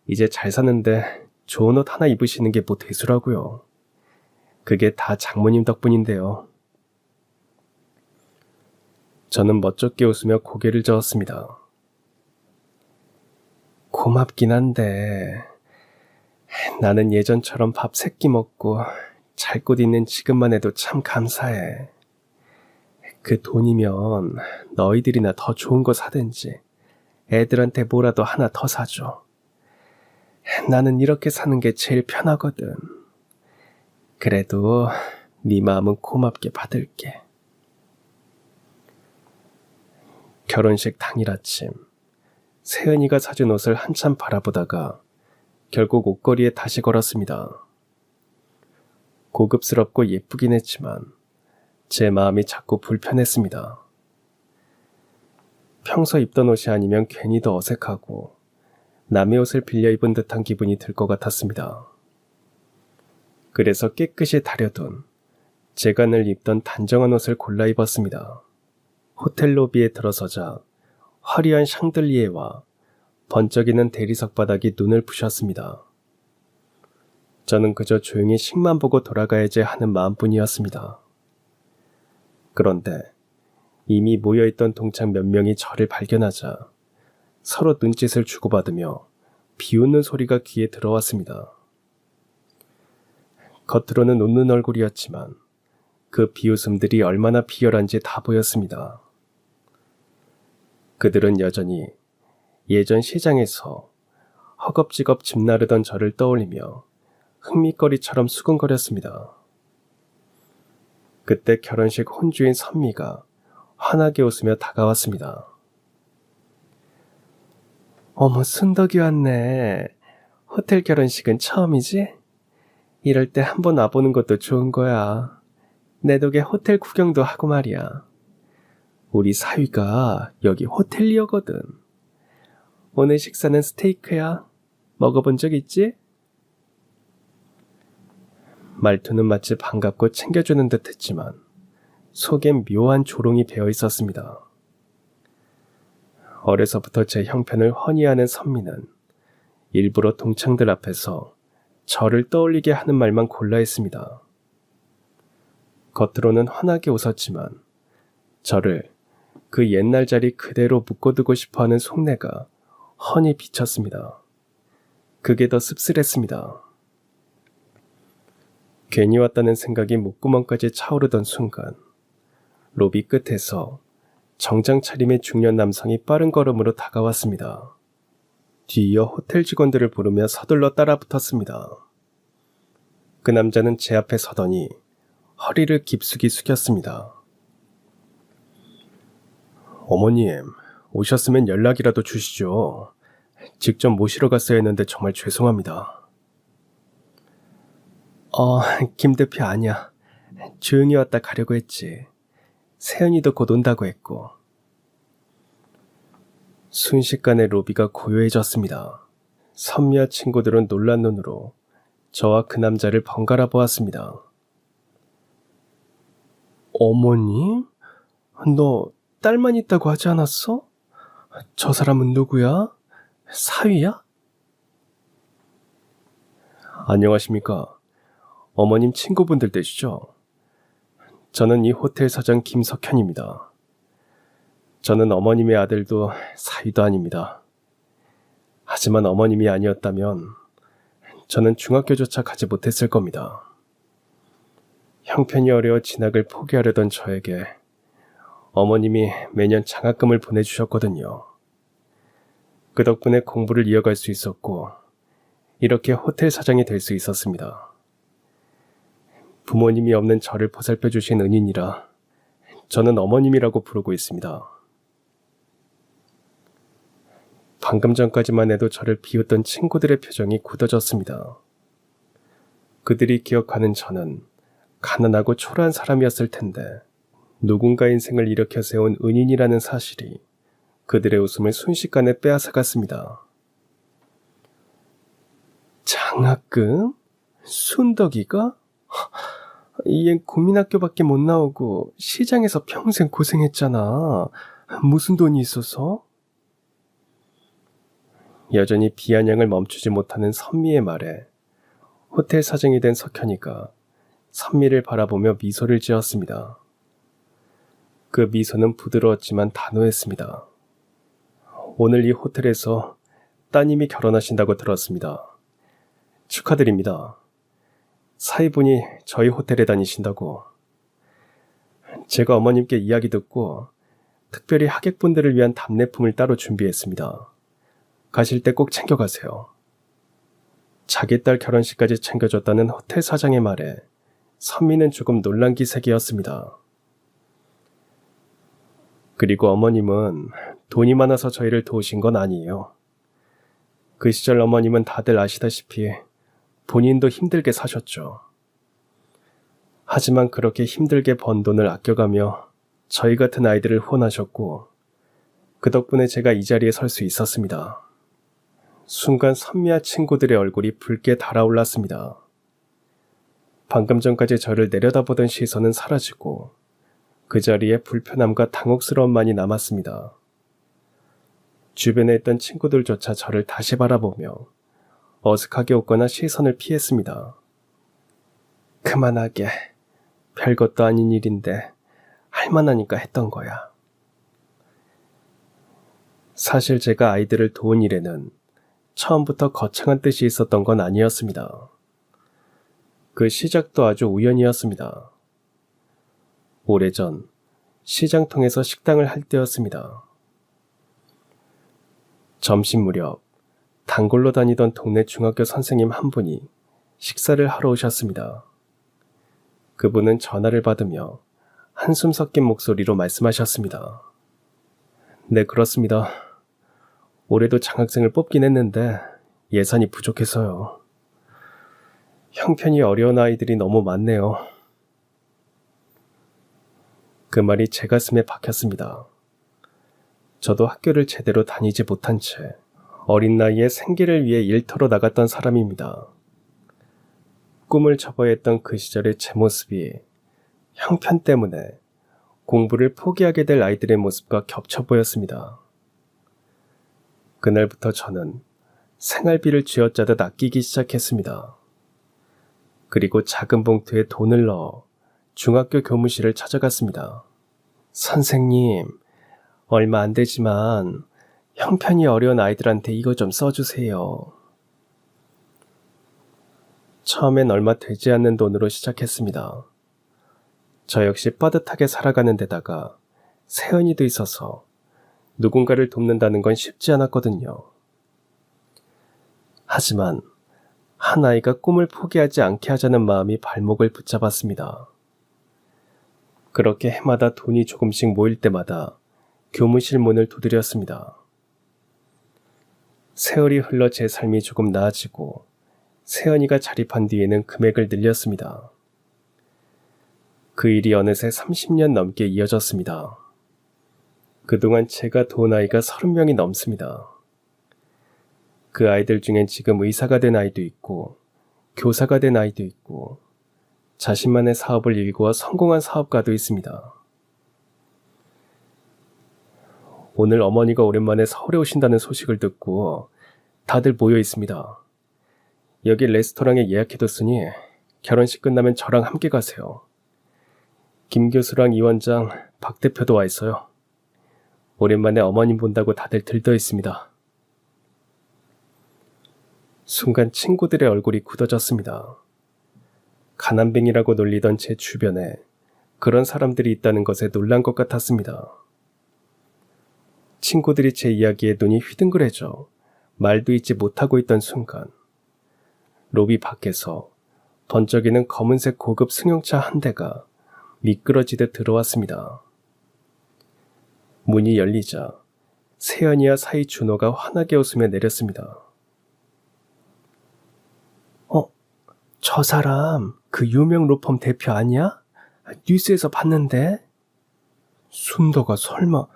이제 잘 사는데 좋은 옷 하나 입으시는 게 뭐 대수라고요. 그게 다 장모님 덕분인데요. 저는 멋쩍게 웃으며 고개를 저었습니다. 고맙긴 한데 나는 예전처럼 밥 3끼 먹고 잘 곳 있는 지금만 해도 참 감사해. 그 돈이면 너희들이나 더 좋은 거 사든지 애들한테 뭐라도 하나 더 사줘. 나는 이렇게 사는 게 제일 편하거든. 그래도 네 마음은 고맙게 받을게. 결혼식 당일 아침, 세은이가 사준 옷을 한참 바라보다가 결국 옷걸이에 다시 걸었습니다. 고급스럽고 예쁘긴 했지만 제 마음이 자꾸 불편했습니다. 평소 입던 옷이 아니면 괜히 더 어색하고 남의 옷을 빌려 입은 듯한 기분이 들 것 같았습니다. 그래서 깨끗이 다려둔 제가 늘 입던 단정한 옷을 골라 입었습니다. 호텔 로비에 들어서자 화려한 샹들리에와 번쩍이는 대리석 바닥이 눈을 부셨습니다. 저는 그저 조용히 식만 보고 돌아가야지 하는 마음뿐이었습니다. 그런데 이미 모여있던 동창 몇 명이 저를 발견하자 서로 눈짓을 주고받으며 비웃는 소리가 귀에 들어왔습니다. 겉으로는 웃는 얼굴이었지만 그 비웃음들이 얼마나 비열한지 다 보였습니다. 그들은 여전히 예전 시장에서 허겁지겁 집 나르던 저를 떠올리며 흥미거리처럼 수근거렸습니다. 그때 결혼식 혼주인 선미가 환하게 웃으며 다가왔습니다. 어머, 순덕이 왔네. 호텔 결혼식은 처음이지? 이럴 때 한번 와보는 것도 좋은 거야. 내 덕에 호텔 구경도 하고 말이야. 우리 사위가 여기 호텔리어거든. 오늘 식사는 스테이크야. 먹어본 적 있지? 말투는 마치 반갑고 챙겨주는 듯 했지만 속엔 묘한 조롱이 배어 있었습니다. 어려서부터 제 형편을 훤히 아는 선미는 일부러 동창들 앞에서 저를 떠올리게 하는 말만 골라 했습니다. 겉으로는 환하게 웃었지만 저를 그 옛날 자리 그대로 묶어두고 싶어하는 속내가 훤히 비쳤습니다. 그게 더 씁쓸했습니다. 괜히 왔다는 생각이 목구멍까지 차오르던 순간 로비 끝에서 정장 차림의 중년 남성이 빠른 걸음으로 다가왔습니다. 뒤이어 호텔 직원들을 부르며 서둘러 따라붙었습니다. 그 남자는 제 앞에 서더니 허리를 깊숙이 숙였습니다. 어머님, 오셨으면 연락이라도 주시죠. 직접 모시러 갔어야 했는데 정말 죄송합니다. 김 대표 아니야. 조용히 왔다 가려고 했지. 세연이도 곧 온다고 했고. 순식간에 로비가 고요해졌습니다. 선미와 친구들은 놀란 눈으로 저와 그 남자를 번갈아 보았습니다. 어머님? 너 딸만 있다고 하지 않았어? 저 사람은 누구야? 사위야? 안녕하십니까. 어머님 친구분들 되시죠? 저는 이 호텔 사장 김석현입니다. 저는 어머님의 아들도 사위도 아닙니다. 하지만 어머님이 아니었다면 저는 중학교조차 가지 못했을 겁니다. 형편이 어려워 진학을 포기하려던 저에게 어머님이 매년 장학금을 보내주셨거든요. 그 덕분에 공부를 이어갈 수 있었고 이렇게 호텔 사장이 될 수 있었습니다. 부모님이 없는 저를 보살펴 주신 은인이라 저는 어머님이라고 부르고 있습니다. 방금 전까지만 해도 저를 비웃던 친구들의 표정이 굳어졌습니다. 그들이 기억하는 저는 가난하고 초라한 사람이었을 텐데 누군가 인생을 일으켜 세운 은인이라는 사실이 그들의 웃음을 순식간에 빼앗아갔습니다. 장학금? 순덕이가? 얜 국민학교밖에 못 나오고 시장에서 평생 고생했잖아. 무슨 돈이 있어서? 여전히 비아냥을 멈추지 못하는 선미의 말에 호텔 사장이 된 석현이가 선미를 바라보며 미소를 지었습니다. 그 미소는 부드러웠지만 단호했습니다. 오늘 이 호텔에서 따님이 결혼하신다고 들었습니다. 축하드립니다. 사위분이 저희 호텔에 다니신다고. 제가 어머님께 이야기 듣고 특별히 하객분들을 위한 답례품을 따로 준비했습니다. 가실 때 꼭 챙겨가세요. 자기 딸 결혼식까지 챙겨줬다는 호텔 사장의 말에 선미는 조금 놀란 기색이었습니다. 그리고 어머님은 돈이 많아서 저희를 도우신 건 아니에요. 그 시절 어머님은 다들 아시다시피 본인도 힘들게 사셨죠. 하지만 그렇게 힘들게 번 돈을 아껴가며 저희 같은 아이들을 후원하셨고 그 덕분에 제가 이 자리에 설 수 있었습니다. 순간 선미와 친구들의 얼굴이 붉게 달아올랐습니다. 방금 전까지 저를 내려다보던 시선은 사라지고 그 자리에 불편함과 당혹스러움만이 남았습니다. 주변에 있던 친구들조차 저를 다시 바라보며 어색하게 웃거나 시선을 피했습니다. 그만하게. 별것도 아닌 일인데 할만하니까 했던 거야. 사실 제가 아이들을 도운 일에는 처음부터 거창한 뜻이 있었던 건 아니었습니다. 그 시작도 아주 우연이었습니다. 오래전 시장통에서 식당을 할 때였습니다. 점심 무렵 단골로 다니던 동네 중학교 선생님 한 분이 식사를 하러 오셨습니다. 그분은 전화를 받으며 한숨 섞인 목소리로 말씀하셨습니다. 네, 그렇습니다. 올해도 장학생을 뽑긴 했는데 예산이 부족해서요. 형편이 어려운 아이들이 너무 많네요. 그 말이 제 가슴에 박혔습니다. 저도 학교를 제대로 다니지 못한 채 어린 나이에 생계를 위해 일터로 나갔던 사람입니다. 꿈을 접어야 했던 그 시절의 제 모습이 형편 때문에 공부를 포기하게 될 아이들의 모습과 겹쳐 보였습니다. 그날부터 저는 생활비를 쥐어짜듯 아끼기 시작했습니다. 그리고 작은 봉투에 돈을 넣어 중학교 교무실을 찾아갔습니다. 선생님, 얼마 안 되지만 형편이 어려운 아이들한테 이거 좀 써주세요. 처음엔 얼마 되지 않는 돈으로 시작했습니다. 저 역시 빠듯하게 살아가는 데다가 세연이도 있어서 누군가를 돕는다는 건 쉽지 않았거든요. 하지만 한 아이가 꿈을 포기하지 않게 하자는 마음이 발목을 붙잡았습니다. 그렇게 해마다 돈이 조금씩 모일 때마다 교무실 문을 두드렸습니다. 세월이 흘러 제 삶이 조금 나아지고 세연이가 자립한 뒤에는 금액을 늘렸습니다. 그 일이 어느새 30년 넘게 이어졌습니다. 그동안 제가 도운 아이가 30명이 넘습니다. 그 아이들 중엔 지금 의사가 된 아이도 있고 교사가 된 아이도 있고 자신만의 사업을 일구어 성공한 사업가도 있습니다. 오늘 어머니가 오랜만에 서울에 오신다는 소식을 듣고 다들 모여 있습니다. 여기 레스토랑에 예약해뒀으니 결혼식 끝나면 저랑 함께 가세요. 김 교수랑 이 원장, 박 대표도 와 있어요. 오랜만에 어머님 본다고 다들 들떠 있습니다. 순간 친구들의 얼굴이 굳어졌습니다. 가난뱅이라고 놀리던 제 주변에 그런 사람들이 있다는 것에 놀란 것 같았습니다. 친구들이 제 이야기에 눈이 휘둥그레져 말도 잇지 못하고 있던 순간 로비 밖에서 번쩍이는 검은색 고급 승용차 한 대가 미끄러지듯 들어왔습니다. 문이 열리자 세연이와 사이 준호가 환하게 웃으며 내렸습니다. 저 사람 그 유명 로펌 대표 아니야? 뉴스에서 봤는데? 순덕아, 설마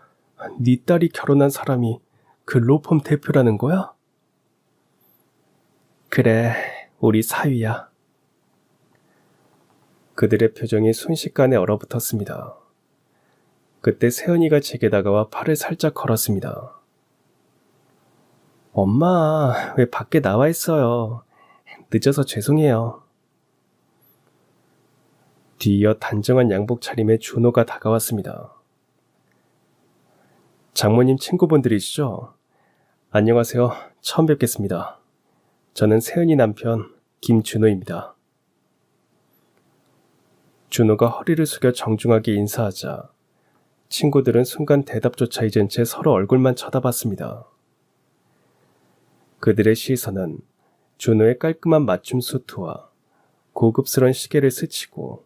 네 딸이 결혼한 사람이 그 로펌 대표라는 거야? 그래, 우리 사위야. 그들의 표정이 순식간에 얼어붙었습니다. 그때 세연이가 제게 다가와 팔을 살짝 걸었습니다. 엄마, 왜 밖에 나와 있어요? 늦어서 죄송해요. 뒤이어 단정한 양복 차림의 준호가 다가왔습니다. 장모님 친구분들이시죠? 안녕하세요. 처음 뵙겠습니다. 저는 세연이 남편 김준호입니다. 준호가 허리를 숙여 정중하게 인사하자 친구들은 순간 대답조차 잊은 채 서로 얼굴만 쳐다봤습니다. 그들의 시선은 준호의 깔끔한 맞춤 수트와 고급스런 시계를 스치고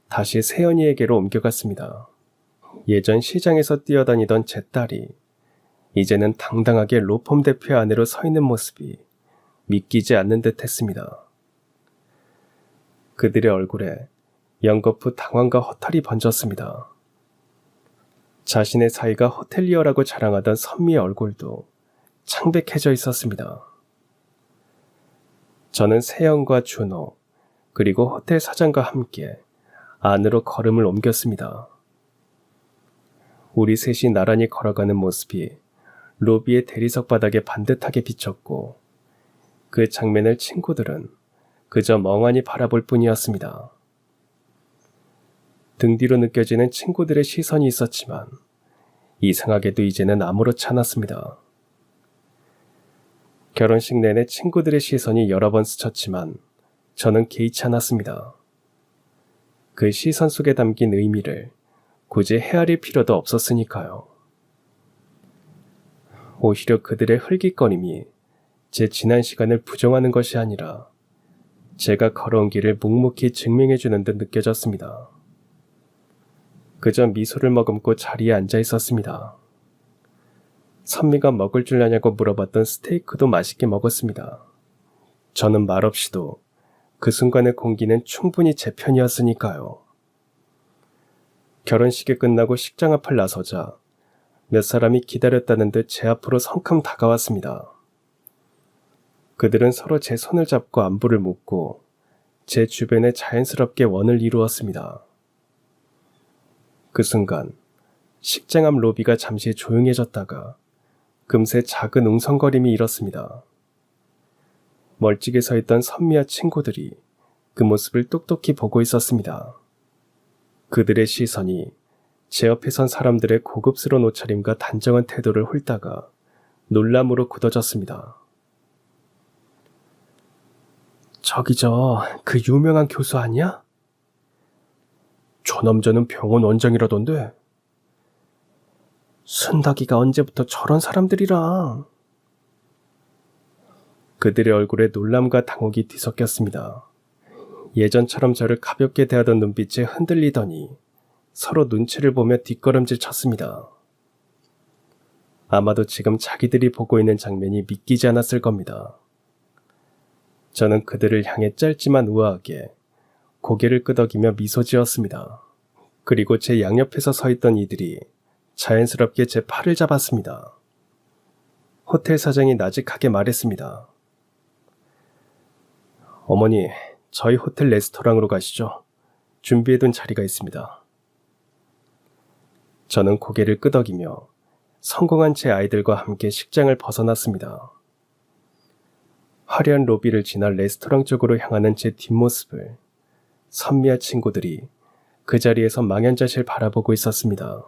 다시 세연이에게로 옮겨갔습니다. 예전 시장에서 뛰어다니던 제 딸이 이제는 당당하게 로펌 대표의 아내로 서 있는 모습이 믿기지 않는 듯 했습니다. 그들의 얼굴에 연거푸 당황과 허탈이 번졌습니다. 자신의 사이가 호텔리어라고 자랑하던 선미의 얼굴도 창백해져 있었습니다. 저는 세연과 준호, 그리고 호텔 사장과 함께 안으로 걸음을 옮겼습니다. 우리 셋이 나란히 걸어가는 모습이 로비의 대리석 바닥에 반듯하게 비쳤고 그 장면을 친구들은 그저 멍하니 바라볼 뿐이었습니다. 등 뒤로 느껴지는 친구들의 시선이 있었지만 이상하게도 이제는 아무렇지 않았습니다. 결혼식 내내 친구들의 시선이 여러 번 스쳤지만 저는 개의치 않았습니다. 그 시선 속에 담긴 의미를 굳이 헤아릴 필요도 없었으니까요. 오히려 그들의 흘깃거림이 제 지난 시간을 부정하는 것이 아니라 제가 걸어온 길을 묵묵히 증명해주는 듯 느껴졌습니다. 그저 미소를 머금고 자리에 앉아 있었습니다. 선미가 먹을 줄 아냐고 물어봤던 스테이크도 맛있게 먹었습니다. 저는 말없이도 그 순간의 공기는 충분히 제 편이었으니까요. 결혼식이 끝나고 식장 앞을 나서자 몇 사람이 기다렸다는 듯 제 앞으로 성큼 다가왔습니다. 그들은 서로 제 손을 잡고 안부를 묻고 제 주변에 자연스럽게 원을 이루었습니다. 그 순간 식장 앞 로비가 잠시 조용해졌다가 금세 작은 웅성거림이 일었습니다. 멀찍이 서 있던 선미와 친구들이 그 모습을 똑똑히 보고 있었습니다. 그들의 시선이 제 옆에 선 사람들의 고급스러운 옷차림과 단정한 태도를 훑다가 놀람으로 굳어졌습니다. 저기 그 유명한 교수 아니야? 저 남자는 병원 원장이라던데. 순덕이가 언제부터 저런 사람들이랑. 그들의 얼굴에 놀람과 당혹이 뒤섞였습니다. 예전처럼 저를 가볍게 대하던 눈빛에 흔들리더니 서로 눈치를 보며 뒷걸음질 쳤습니다. 아마도 지금 자기들이 보고 있는 장면이 믿기지 않았을 겁니다. 저는 그들을 향해 짧지만 우아하게 고개를 끄덕이며 미소 지었습니다. 그리고 제 양옆에서 서 있던 이들이 자연스럽게 제 팔을 잡았습니다. 호텔 사장이 나직하게 말했습니다. 어머니, 저희 호텔 레스토랑으로 가시죠. 준비해둔 자리가 있습니다. 저는 고개를 끄덕이며 성공한 제 아이들과 함께 식장을 벗어났습니다. 화려한 로비를 지나 레스토랑 쪽으로 향하는 제 뒷모습을 선미와 친구들이 그 자리에서 망연자실 바라보고 있었습니다.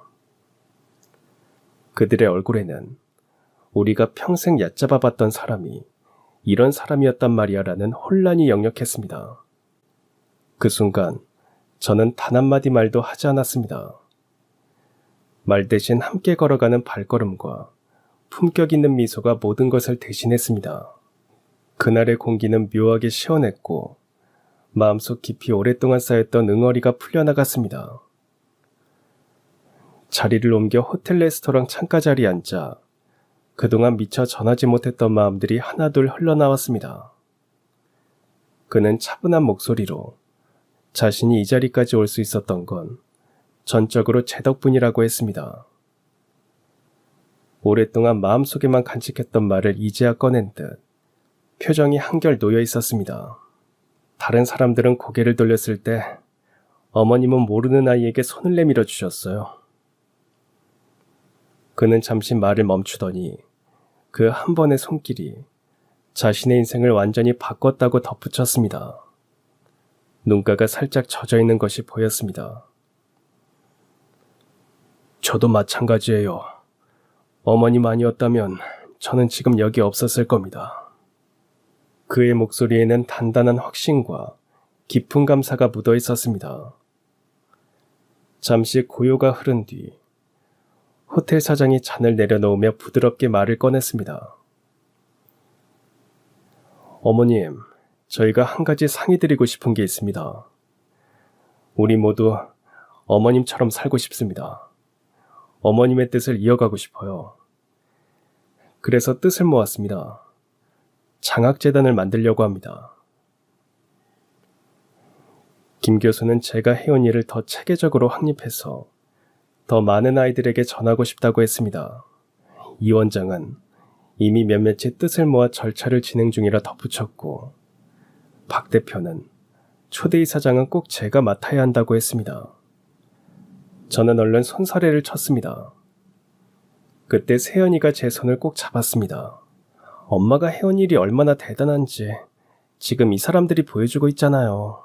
그들의 얼굴에는 우리가 평생 얕잡아봤던 사람이 이런 사람이었단 말이야라는 혼란이 역력했습니다. 그 순간 저는 단 한마디 말도 하지 않았습니다. 말 대신 함께 걸어가는 발걸음과 품격 있는 미소가 모든 것을 대신했습니다. 그날의 공기는 묘하게 시원했고 마음속 깊이 오랫동안 쌓였던 응어리가 풀려나갔습니다. 자리를 옮겨 호텔 레스토랑 창가 자리에 앉아 그동안 미처 전하지 못했던 마음들이 하나둘 흘러나왔습니다. 그는 차분한 목소리로 자신이 이 자리까지 올 수 있었던 건 전적으로 제 덕분이라고 했습니다. 오랫동안 마음속에만 간직했던 말을 이제야 꺼낸 듯 표정이 한결 놓여 있었습니다. 다른 사람들은 고개를 돌렸을 때 어머님은 모르는 아이에게 손을 내밀어 주셨어요. 그는 잠시 말을 멈추더니 그 한 번의 손길이 자신의 인생을 완전히 바꿨다고 덧붙였습니다. 눈가가 살짝 젖어 있는 것이 보였습니다. 저도 마찬가지예요. 어머님 아니었다면 저는 지금 여기 없었을 겁니다. 그의 목소리에는 단단한 확신과 깊은 감사가 묻어 있었습니다. 잠시 고요가 흐른 뒤 호텔 사장이 잔을 내려놓으며 부드럽게 말을 꺼냈습니다. 어머님, 저희가 한 가지 상의드리고 싶은 게 있습니다. 우리 모두 어머님처럼 살고 싶습니다. 어머님의 뜻을 이어가고 싶어요. 그래서 뜻을 모았습니다. 장학재단을 만들려고 합니다. 김 교수는 제가 해온 일을 더 체계적으로 확립해서 더 많은 아이들에게 전하고 싶다고 했습니다. 이 원장은 이미 몇몇의 뜻을 모아 절차를 진행 중이라 덧붙였고, 박 대표는 초대이사장은 꼭 제가 맡아야 한다고 했습니다. 저는 얼른 손사래를 쳤습니다. 그때 세연이가 제 손을 꼭 잡았습니다. 엄마가 해온 일이 얼마나 대단한지 지금 이 사람들이 보여주고 있잖아요.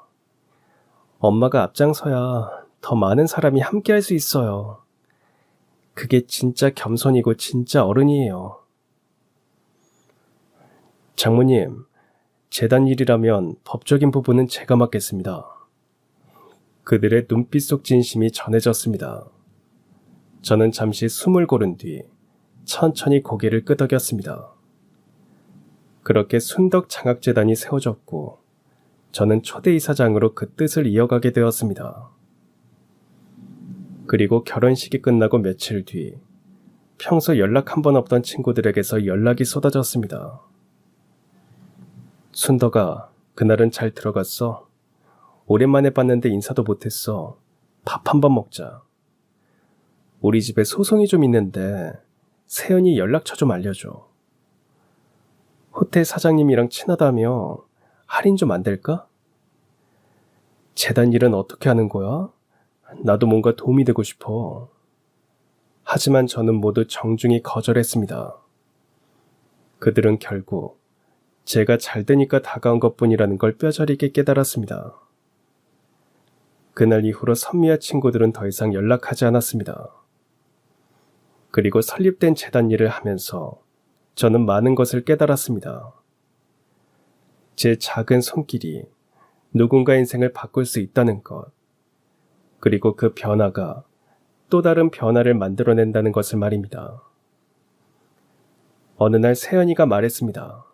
엄마가 앞장서야 더 많은 사람이 함께 할 수 있어요. 그게 진짜 겸손이고 진짜 어른이에요. 장모님, 재단 일이라면 법적인 부분은 제가 맡겠습니다. 그들의 눈빛 속 진심이 전해졌습니다. 저는 잠시 숨을 고른 뒤 천천히 고개를 끄덕였습니다. 그렇게 순덕 장학재단이 세워졌고 저는 초대이사장으로 그 뜻을 이어가게 되었습니다. 그리고 결혼식이 끝나고 며칠 뒤 평소 연락 한 번 없던 친구들에게서 연락이 쏟아졌습니다. 순덕아, 그날은 잘 들어갔어? 오랜만에 봤는데 인사도 못했어. 밥 한 번 먹자. 우리 집에 소송이 좀 있는데 세연이 연락처 좀 알려줘. 호텔 사장님이랑 친하다며 할인 좀 안 될까? 재단 일은 어떻게 하는 거야? 나도 뭔가 도움이 되고 싶어. 하지만 저는 모두 정중히 거절했습니다. 그들은 결국 제가 잘 되니까 다가온 것뿐이라는 걸 뼈저리게 깨달았습니다. 그날 이후로 선미와 친구들은 더 이상 연락하지 않았습니다. 그리고 설립된 재단 일을 하면서 저는 많은 것을 깨달았습니다. 제 작은 손길이 누군가 인생을 바꿀 수 있다는 것, 그리고 그 변화가 또 다른 변화를 만들어낸다는 것을 말입니다. 어느 날 세연이가 말했습니다.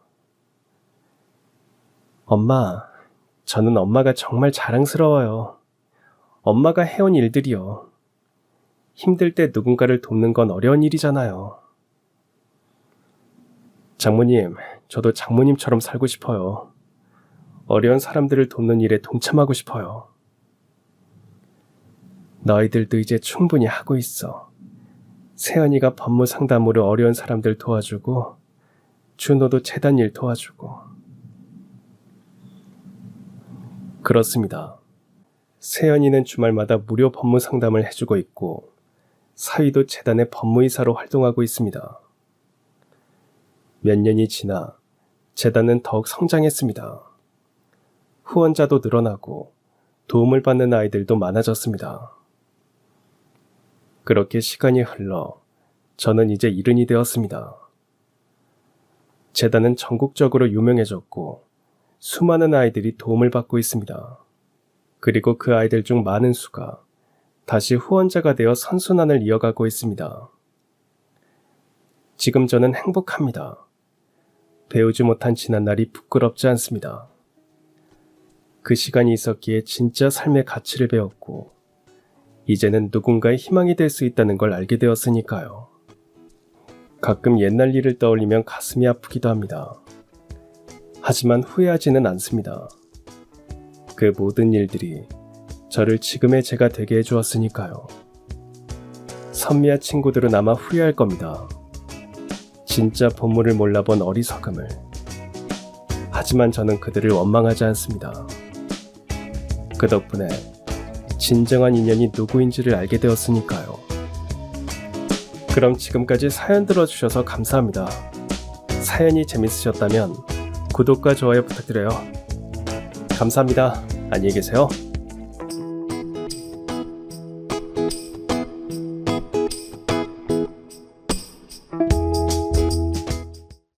엄마, 저는 엄마가 정말 자랑스러워요. 엄마가 해온 일들이요. 힘들 때 누군가를 돕는 건 어려운 일이잖아요. 장모님, 저도 장모님처럼 살고 싶어요. 어려운 사람들을 돕는 일에 동참하고 싶어요. 너희들도 이제 충분히 하고 있어. 세연이가 법무 상담으로 어려운 사람들 도와주고, 준호도 재단 일 도와주고. 그렇습니다. 세연이는 주말마다 무료 법무 상담을 해주고 있고, 사위도 재단의 법무이사로 활동하고 있습니다. 몇 년이 지나 재단은 더욱 성장했습니다. 후원자도 늘어나고 도움을 받는 아이들도 많아졌습니다. 그렇게 시간이 흘러 저는 이제 일흔이 되었습니다. 재단은 전국적으로 유명해졌고 수많은 아이들이 도움을 받고 있습니다. 그리고 그 아이들 중 많은 수가 다시 후원자가 되어 선순환을 이어가고 있습니다. 지금 저는 행복합니다. 배우지 못한 지난날이 부끄럽지 않습니다. 그 시간이 있었기에 진짜 삶의 가치를 배웠고 이제는 누군가의 희망이 될 수 있다는 걸 알게 되었으니까요. 가끔 옛날 일을 떠올리면 가슴이 아프기도 합니다. 하지만 후회하지는 않습니다. 그 모든 일들이 저를 지금의 제가 되게 해주었으니까요. 선미와 친구들은 아마 후회할 겁니다. 진짜 본물을 몰라본 어리석음을. 하지만 저는 그들을 원망하지 않습니다. 그 덕분에 진정한 인연이 누구인지를 알게 되었으니까요. 그럼 지금까지 사연 들어주셔서 감사합니다. 사연이 재밌으셨다면 구독과 좋아요 부탁드려요. 감사합니다. 안녕히 계세요.